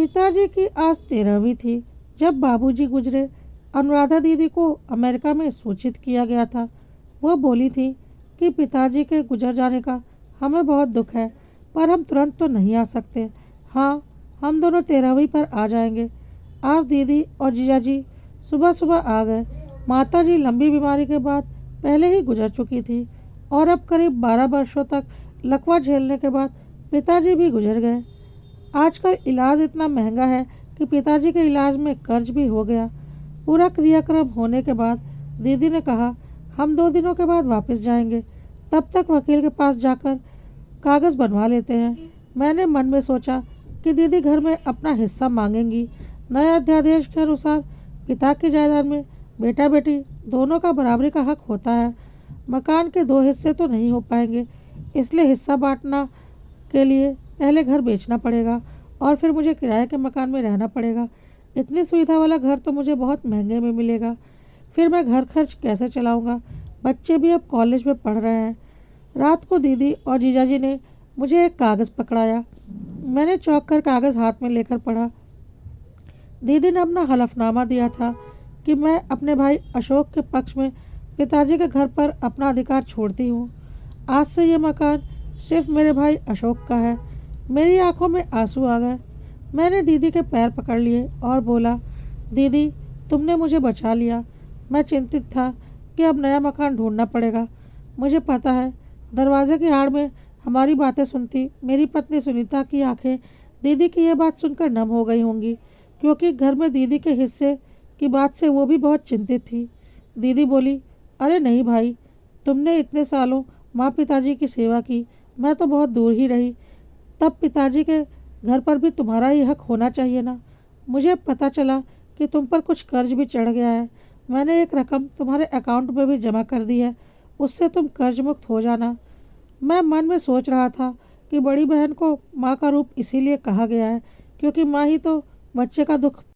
पिताजी की आज 13वीं थी जब बाबूजी गुजरे। अनुराधा दीदी को अमेरिका में सूचित किया गया था। वो बोली थी कि पिताजी के गुजर जाने का हमें बहुत दुख है, पर हम तुरंत तो नहीं आ सकते। हाँ, हम दोनों 13वीं पर आ जाएंगे। आज दीदी और जीजाजी सुबह सुबह आ गए। माताजी लंबी बीमारी के बाद पहले ही गुजर चुकी थी और अब करीब 12 वर्षों तक लकवा झेलने के बाद पिताजी भी गुजर गए। आजकल इलाज इतना महंगा है कि पिताजी के इलाज में कर्ज भी हो गया। पूरा क्रियाक्रम होने के बाद दीदी ने कहा, हम 2 दिनों के बाद वापस जाएंगे। तब तक वकील के पास जाकर कागज़ बनवा लेते हैं। मैंने मन में सोचा कि दीदी घर में अपना हिस्सा मांगेंगी। नए अध्यादेश के अनुसार पिता की जायदाद में बेटा बेटी दोनों का बराबरी का हक होता है। मकान के 2 हिस्से तो नहीं हो पाएंगे, इसलिए हिस्सा बांटना के लिए पहले घर बेचना पड़ेगा और फिर मुझे किराए के मकान में रहना पड़ेगा। इतनी सुविधा वाला घर तो मुझे बहुत महंगे में मिलेगा। फिर मैं घर खर्च कैसे चलाऊंगा? बच्चे भी अब कॉलेज में पढ़ रहे हैं। रात को दीदी और जीजाजी ने मुझे एक कागज़ पकड़ाया। मैंने चौंक कर कागज़ हाथ में लेकर पढ़ा। दीदी ने अपना हलफनामा दिया था कि मैं अपने भाई अशोक के पक्ष में पिताजी के घर पर अपना अधिकार छोड़ती हूँ। आज से ये मकान सिर्फ मेरे भाई अशोक का है। मेरी आंखों में आंसू आ गए। मैंने दीदी के पैर पकड़ लिए और बोला, दीदी, तुमने मुझे बचा लिया। मैं चिंतित था कि अब नया मकान ढूंढना पड़ेगा। मुझे पता है दरवाजे की आड़ में हमारी बातें सुनती मेरी पत्नी सुनीता की आंखें दीदी की यह बात सुनकर नम हो गई होंगी, क्योंकि घर में दीदी के हिस्से की बात से वो भी बहुत चिंतित थी। दीदी बोली, अरे नहीं भाई, तुमने इतने सालों माँ पिताजी की सेवा की, मैं तो बहुत दूर ही रही। तब पिताजी के घर पर भी तुम्हारा ही हक होना चाहिए ना। मुझे पता चला कि तुम पर कुछ कर्ज भी चढ़ गया है। मैंने एक रकम तुम्हारे अकाउंट में भी जमा कर दी है, उससे तुम कर्ज मुक्त हो जाना। मैं मन में सोच रहा था कि बड़ी बहन को माँ का रूप इसीलिए कहा गया है क्योंकि माँ ही तो बच्चे का दुख